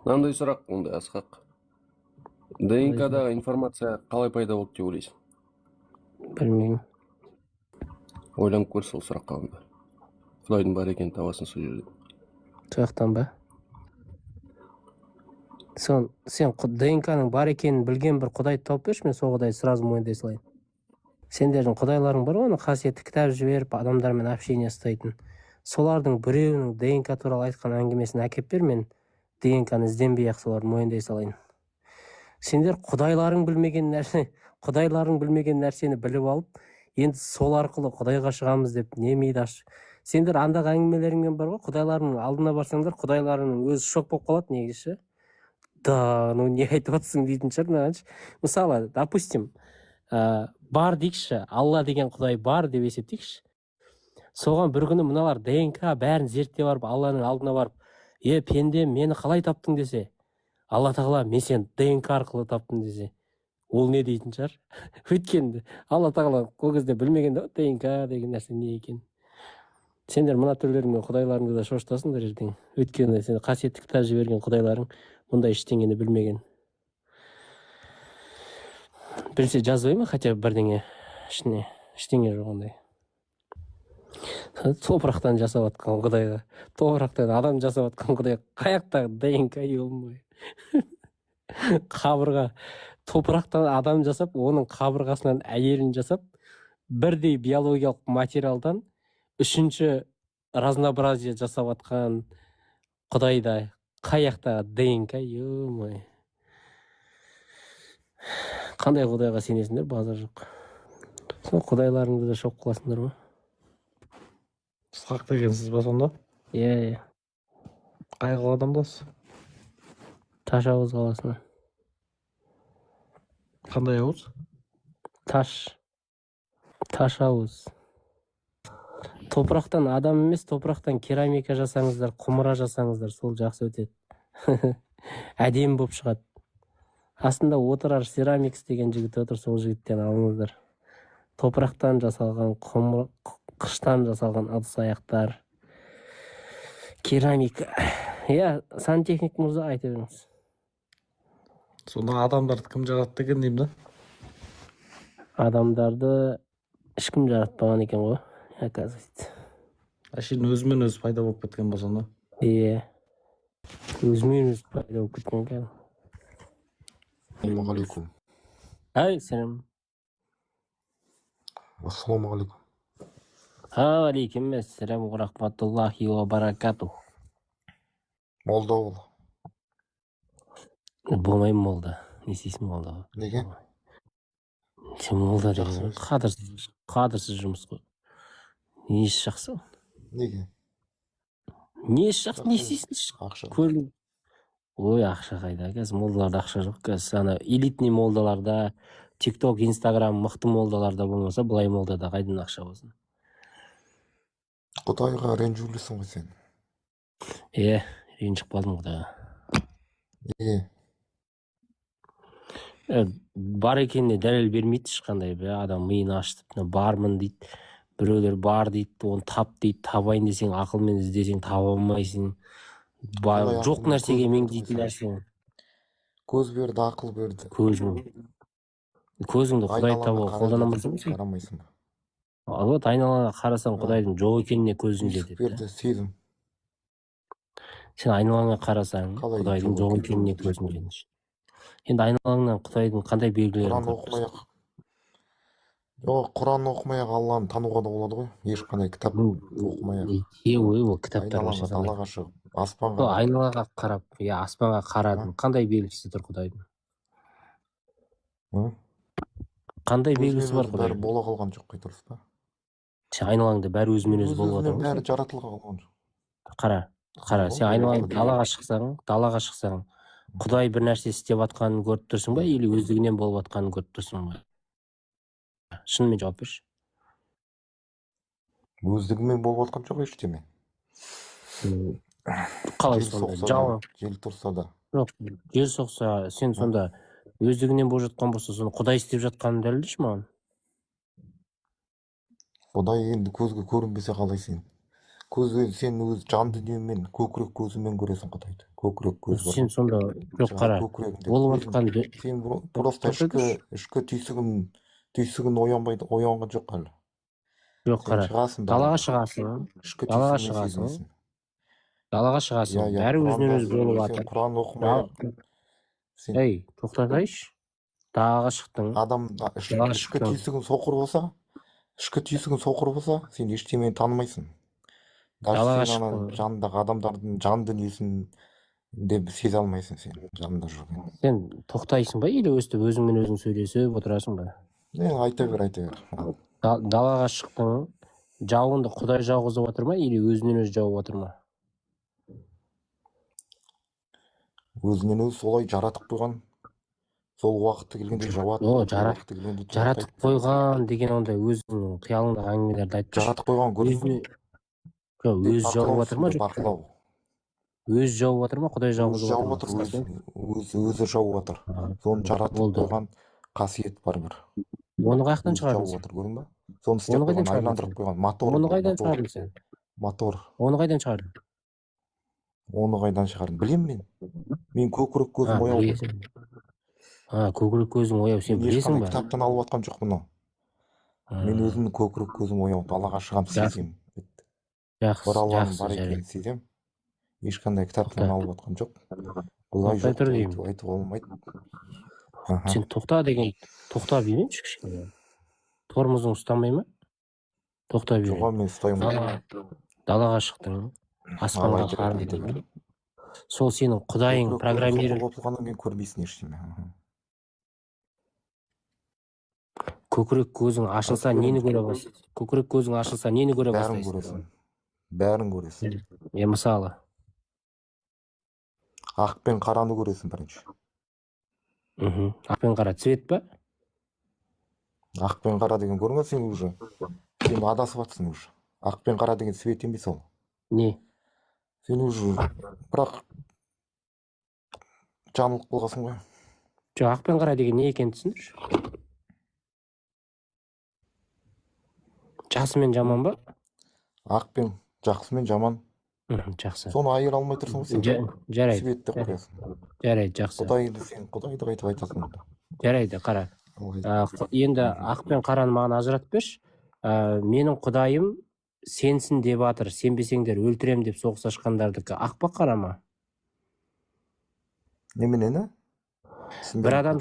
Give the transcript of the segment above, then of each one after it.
Мынандай сұрақ ондай Асқақ. ДНК-дағы информация қалай пайда болды деп ойлайсың? Білмеймін. Ойланып көр сол сұраққа онда. Құдайдың бар екенін табасың сол жерде. Сояқтан ба? Сен ДНК-ның бар екенін білген бір құдайды тауып берші, мен сол құдайды сразу мойындай салайын. Сендердің құдайларың бар ғой, оны қасиетті кітап жіберіп, адамдармен общение ұстайтын. Солардың біреуінің ДНК туралы айтқан әңгімесін әкеп бер, мен ДНК-ны ізденбей-ақ соларды мойындай салайын. Сендер құдайларың білмеген нәрсені біліп алып, енді сол арқылы құдайға шығамыз деп не миды аш. Сендер андағы әңгімелеріңмен бар ғой, құдайларының алдына барсаңдар, құдайларының өзі шок болып қалады негізі. Да, ну не айтып отырсың дейтін шығар. Мысалы, допустим, бар дейікші, Алла деген құдай бар деп есептейікші. Соған бір күні мыналар ДНК бәрін зерттеп барып, Алланың алдына барып, пенде, мені қалай таптың десе, Алла тағала, мен сен ДНК арқылы таптым десе, ол не дейтін шығар? Өйткені Алла тағала ол кезде білмеген да ДНК деген нәрсе не екен. Сендер мына түрлеріңмен құдайларыңды да шошытасыңдар ертең. Өйткені сен қасиетті кітап жіберген құдайларың мұндай ештеңені білмеген. Білсе жазбай ма хотя бірдеңе ішіне? Ештеңе жоқ ондай. Топырақтан жасап атқан құдайға, топырақтан адам жасап атқан құдайға қаяқтағы ДНК болмай. Қабырға, топырақтан адам жасап, оның қабырғасынан әйелін жасап, бірдей биологиялық материалдан үшінші разнообразие жасап атқан құдайда қаяқтағы ДНК болмай. Қандай құдайға сенесіңдер, базар жоқ. Сол құдайларыңды да шоқ қыласыңдар ма? Ысқақ дегенсіз ба сонда? Иә. Қай қаладан боласыз? Ташауыз қаласынан. Қандай ауыз? Ташауыз. Топырақтан адам емес, топырақтан керамика жасаңыздар, құмыра жасаңыздар, сол жақсы өтеді. Әдемі болып шығады. Астында отырар Ceramics деген жігіт отыр, сол жігіттен алыңыздар. Топырақтан жасалған, қыштан жасалған ыдыс аяқтар, керамика. Сантехник мырза, айта беріңіз. Сонда адамдарды кім жаратты екен деймін да? Адамдарды ешкім жаратпаған екен ғой, оказывается. Әшейін өзімен өзі пайда болып кеткен ба сонда? Өзімен өзі пайда болып кеткен екен. Ассалаумағалейкум. Сәлем. Ассалаумағалейкум. Алейкум ассалам ва рахматуллахи ва баракату. Молда бол. Болмаймын молда. Не істейсің молда? Неге? Сен молда деген қадірсіз жұмыс қой. Не еш жақсы? Неге? Не еш жақсы, не істейсің? Ақша. Ой, ақша қайда? Қазір молдаларда ақша жоқ. Қазір ана элитный молдаларда, TikTok, Instagram мықты молдаларда болмаса, былай молдада қайдан ақша болсын? Құдайға ренжулісің ғой сен. Ренжіп қалдым құдайға. Неге? Бар екеніне дәлел бермейді ешқандай. Адам миын ашытып, бармын дейді. Біреулер бар дейді, оны тап дейді. Табайын десең, ақылмен іздесең таба алмайсың. Жоқ нәрсеге мен дейтін нәрсең. Көз берді, ақыл берді. Көзіңді құдай табуға қолданамайсың ба? Қарамайсың ба? Вот айналаңа қарасаң құдайдың жоқ екеніне көзің жетеді. Берді, сезім. Сен айналаңа қарасаң құдайдың жоқ екеніне көзің жетеді. Енді айналаңнан құдайдың қандай белгілерін көріп тұрсың? Құран оқымай-ақ Алланы тануға да болады ғой. Ешқандай кітап оқымай-ақ. Ол кітаптар айналаға, далаға шығып, аспанға. Айналаға қарап, аспанға қарадың. Қандай белгісі тұр құдайдың? Қандай белгісі бар құдайдың? Бәрі бола қалған жоқ қой, дұрыс па? Сен айналаңда бәрі өзімен өзі болып отыр. Бәрі жаратылға қалған жоқ. Қара, сен айналаңда далаға шықсаң, Құдай бір нәрсе істеп атқанын көріп тұрсың ба, или өздігінен болып атқанын көріп тұрсың ба? Шынымен жауап берші. Өздігімен болып атқан жоқ ештеме. Қалай сонда? Жел тұрса да. Жоқ, жел соқса, сен сонда өздігінен болып жатқан болса, соны Құдай істеп жатқанын дәлелдеші маған. Құдай енді көзге көрінбесе қалай сен? көзбен сен өз жан дүниеңмен көкірек көзімен көресің Құдайды. Көкірек көз бар. Сен сонда жоқ Жаңағы қара. көкірегіңде Болып өзің жатқан сен просто ішкі түйсігін оянған жоқ әлі. жоқ Сен қара. шығасың Далаға бәрібір. шығасың. Ішкі Далаға түйсігіңмен шығасың. сезінесің. Далаға Иә, шығасың. иә, Бәрі өзінен Құранда өзі болып сен жатыр. Құран оқымай сен Ей, тоқтатайшы. Далаға шықтың. адам Далаға ішкі шықтың. ішкі түйсігің соқыр болса, сен ештеңені танымайсың. Даже Далаға сен ана шықтың. жанындағы адамдардың жан дүниесін деп сезе алмайсың сен жанында жүрген. Сен тоқтайсың ба или өстіп өзіңмен өзің сөйлесіп отырасың ба? Айта бер. Далаға шықтың. Жауынды Құдай жауғызып отыр ма или өзінен өзі жауып отыр ма? Өзінен өзі солай жаратып қойған. Сол уақытты келгенде жауады. О, уақытты келгенде жаратып қойған деген ондай өзіңнің қиялыңдағы әңгімелерді айтпашы. жаратып қойған көрдің бе? Өзі жауып отыр ма? Бақылау. Өзі жауып отыр ма? Құдай Өзі жауғызып жауып отыр отыр, ма? өзі жауып отыр. Соны жаратып Болды. қойған қасиет бар бір. Оны қаяқтан Өзі шығардың жауып сен? отыр, көрдің ба? Соны істеп Оны қайдан қойған, шығардың айландырып қойған. Мотор. Оны қайдан шығардың сен? Мотор. Оны қайдан шығардың? Оны қайдан шығардың? Білемін мен. Мен көкірек көзім ояу. Білесің. Көкірек көзің ояу, сен Мен білесің ешқандай ба? кітаптан алып жатқан жоқпын оны. Мен өзімнің көкірек көзім ояу. Далаға шығам, сеземін. Бір Алланың бар екенін сеземін. Ешқандай кітаптан алып жатқан жоқ. Құдай жоқ деп айтуға болмайды. Сен тоқтап үйренші кішкене. Тормозың ұстамай ма? Тоқтап үйрен. Жоға мен ұстаймын. Далаға шықтың. Аспанға қарадың. Сол сенің құдайың программировать. Оқылғаннан кейін көрмейсің ештеңе. Көкірек көзің ашылса нені көре бастайсың? Көкірек көзің ашылса нені көре бастайсың? Бәрін көресің. Мысалы? Ақ пен қараны көресің бірінші. Ақ пен қара цвет па? Ақ пен қара деген көрме сен уже. Сен адасып жатсың уже. Ақ пен қара деген цвет емес ол. Не? Сен уже бірақ жаңылып қалғансың ғой. Жоқ, ақ пен қара деген не екенін түсіндірші. Жақсы мен жаман ба? Ақ пен жақсы мен жаман. Жақсы. Соны айыра алмай тұрсың ғой сен. Жарайды. Светті қоясың. Жарайды, жақсы. Құдайды қайтып айтасың. Жарайды, қара. Енді ақ пен қараны маған ажыратып берші. Менің құдайым сенсін деп атыр, сенбесеңдер өлтірем деп соғыс ашқандардікі ақ па қара ма? Неменені? Бір адам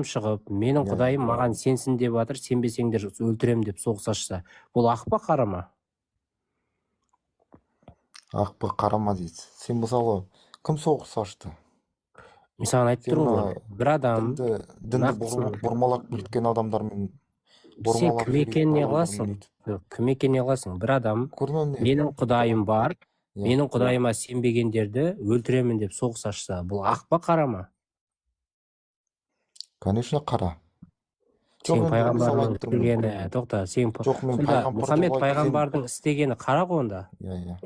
шығып, менің құдайым маған сенсін деп атыр, сенбесеңдер өлтірем деп соғыс ашса, бұл ақ па қара ма? Ақ па қара ма дейді. Сен мысалы кім соғыс ашты? Мен саған айтып тұрмын ғой, бір адам дінді бұрмалап кеткен адамдармен сен кім екеніне қаласың? Кім екеніне қаласың? Бір адам менің құдайым бар, менің құдайыма сенбегендерді өлтіремін деп соғыс ашса, бұл ақ па қара ма? Конечно, қара. Сен пайғамбардың істегені, тоқта, сен Мұхаммед пайғамбардың істегені қара ғой онда? Иә.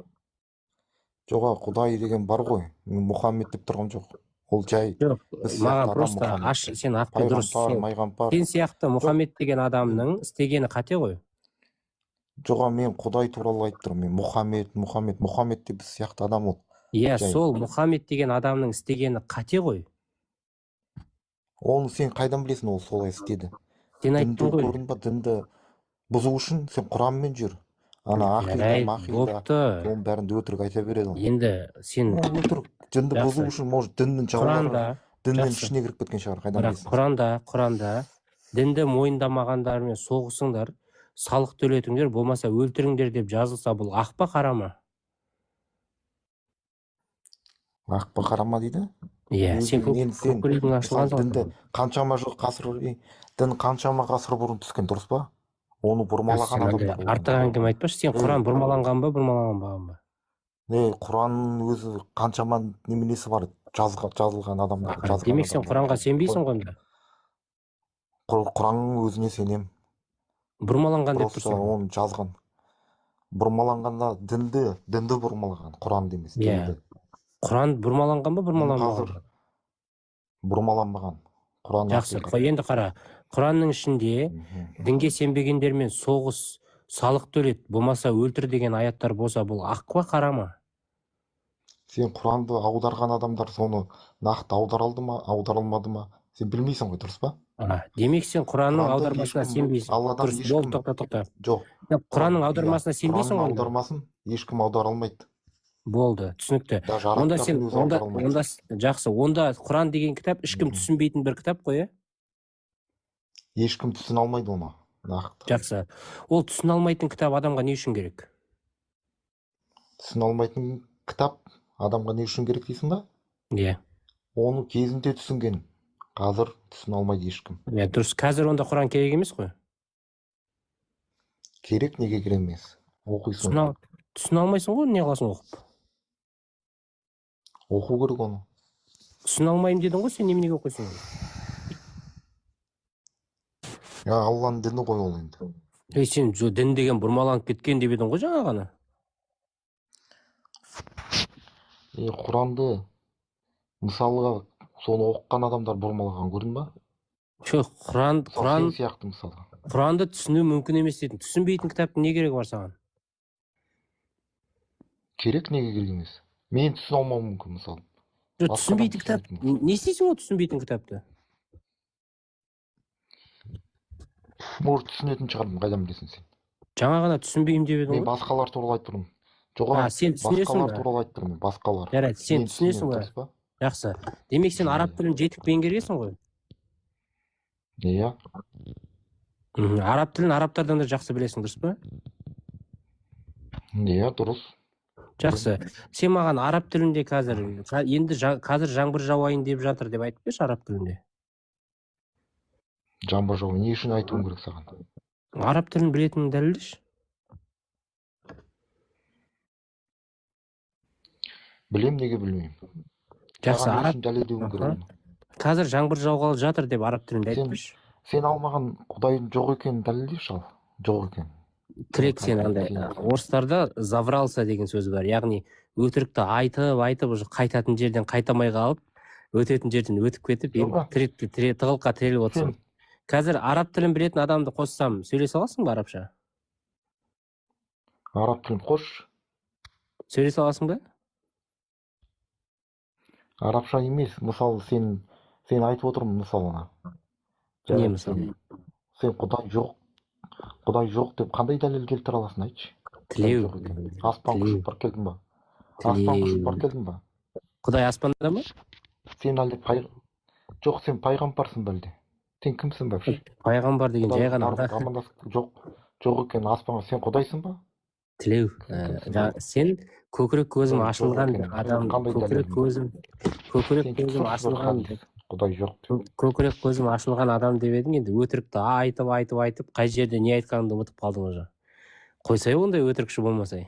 Жоға, Құдай деген бар ғой. Мен Мұхаммед деп тұрған жоқ. Ол жай. Маған просто сен ақпен дұрыс. Сен сияқты Мұхаммед деген адамның істегені қате ғой. Жоға, мен Құдай туралы айтып тұрмын. Мен Мұхаммед деп біз сияқты адам ол. Иә, сол Мұхаммед деген адамның істегені қате ғой. Оны сен қайдан білесің, ол солай істеді? Сен айттың ғой. Көрдің ба, дінді бұзу үшін сен Құранмен жүр. Ана ақида, оның бәрінде өтірік айта береді. Енді сен дінді бұзу үшін, может, діннің жаулары діннің ішіне кіріп кеткен шығар, қайдан білесің? Құранда дінді мойындамағандармен соғысыңдар, салық төлетіңдер, болмаса өлтіріңдер деп жазылса, бұл ақ па қара ма? Ақ па қара ма дейді? Иә, сен көкірегің ашылған дінді қаншама ғасыр бұрын түскен, дұрыс па? Оны бұрмалаған адамдар. Артық әңгіме айтпашы, сен Құран бұрмаланған ба, бұрмаланбаған ба? Құранның өзі қаншама неменесі бар, жазылған адамдар. Демек сен Құранға сенбейсің ғой онда? Құранның өзіне сенем. Бұрмаланған деп тұрсың. Оны жазған. Бұрмаланғанда дінді бұрмалаған, Құран емес. Құран бұрмаланған ба, бұрмаланбаған ба? Бұрмаланбаған. Жақсы, енді қара. Құранның ішінде дінге сенбегендермен соғыс салық төлет, болмаса өлтір деген аяттар болса, бұл ақ па, қара ма? Сен Құранды аударған адамдар соны нақты аудара алды ма, аудара алмады ма? Сен білмейсің ғой, дұрыс па? Демек сен Құранның Құранды аудармасына ешкім сенбейсің. Алладан Дұрыс, ешкім тоқта. жоқ. Құранның аудармасына сенбейсің Құранның ғой. аудармасын ешкім аудара алмайды. Болды, түсінікті. Даже Онда арабтардың сен, өзі аудара алмайды. жақсы, онда Құран деген кітап ешкім түсінбейтін бір кітап қой, иә? Ешкім түсіне алмайды оны, нақты. Жақсы. Ол түсіне алмайтын кітап адамға не үшін керек? Түсіне алмайтын кітап адамға не үшін керек дейсің ба? Иә. Оны кезінде түсінген. Қазір түсіне алмайды ешкім. Иә, дұрыс. Қазір онда Құран керек емес қой? Керек, неге керек емес? Оқисың. Түсіне алмайсың ғой, не қыласың оқып? Оқу керек оны. Түсіне алмаймын дедің ғой, сен неменеге оқисың? Алланың діні ғой ол енді. Сен дін деген бұрмаланып кеткен деп едің ғой жаңа ғана. Құранды мысалға соны оқыған адамдар бұрмалаған көрдің ба? Жоқ, Сен сияқты мысалға. Құранды түсіну мүмкін емес дедің. Түсінбейтін кітаптың не керегі бар саған? Керек, неге керек емес? Мен түсіне алмауым мүмкін, мысалы. Жоқ, түсінбейтін кітап. Не істейсің ол түсінбейтін кітапты? Может, түсінетін шығармын, қайдан білесің сен? Жаңа ғана түсінбеймін деп едің ғой. Мен басқалар туралы айтып тұрмын. Жоғары, сен түсінесің басқалар ба? туралы айтып тұрмын, басқалар. Жарайды, сен түсінесің ба? Жақсы. Демек сен араб тілін жетік меңгергенсің ғой. Иә. Араб тілін арабтардан да жақсы білесің, дұрыс па? Иә, дұрыс. Жақсы. Сен маған араб тілінде қазір жаңбыр жауайын деп жатыр деп айтып берші араб тілінде. Жаңбыр жауайын, не үшін айтуым керек саған? Араб тілін білетінін дәлелдеші. Білем, неге білмеймін? Жақсы, араб дәлелдеуім керек. Қазір жаңбыр жауғалы жатыр деп араб тілінде айтып берші. Сен алмаған Құдайдың жоқ екенін дәлелдеші ал. Жоқ екен. Тірек сен андай. Орыстарда заврался деген сөз бар. Яғни өтірікті айтып қайтатын жерден қайтамай қалып, өтетін жерден өтіп кетіп, тығылыққа тіреліп отырсың. Қазір араб тілін білетін адамды қоссам, сөйлесе аласың ба арабша? Араб тілін қош. Сөйлесе аласың ба? Арабша емес, мысалы сен айтып отырмын мысалына. Не мысалы? Сен Құдай жоқ деп қандай дәлел келтіре аласың, айтшы? Тілеу. Аспан құшып бар келдің ба? Аспан құшып бар келдің ба? Құдай аспанда ма? Сен әлде жоқ, сен пайғамбарсың ба әлде? Сен кімсің ба? Пайғамбар деген жай ғана. Жоқ екен, аспанға сен Құдайсың ба? Тілеу. Сен көкірек көзім ашылған адам, көкірек көзім ашылған, Құдай жоқ. көкірек көзім ашылған адам деп едің, енді өтірікті айтып, қай жерде не айтқаныңды ұмытып қалдың уже. Қойсай ондай өтірікші болмасай.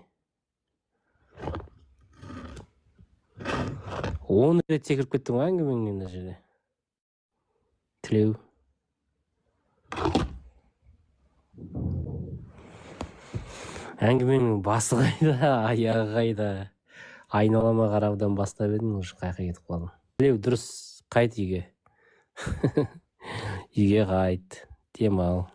10 рет секіріп кеттің ғой әңгімеңнен мына жерде. Тілеу. Әңгіменің басы қайда, аяғы қайда. Айналама қараудан бастап едің, уже қайқа кетіп қалдым. Тілеу, дұрыс, қайт үйге. Үйге қайт, демал.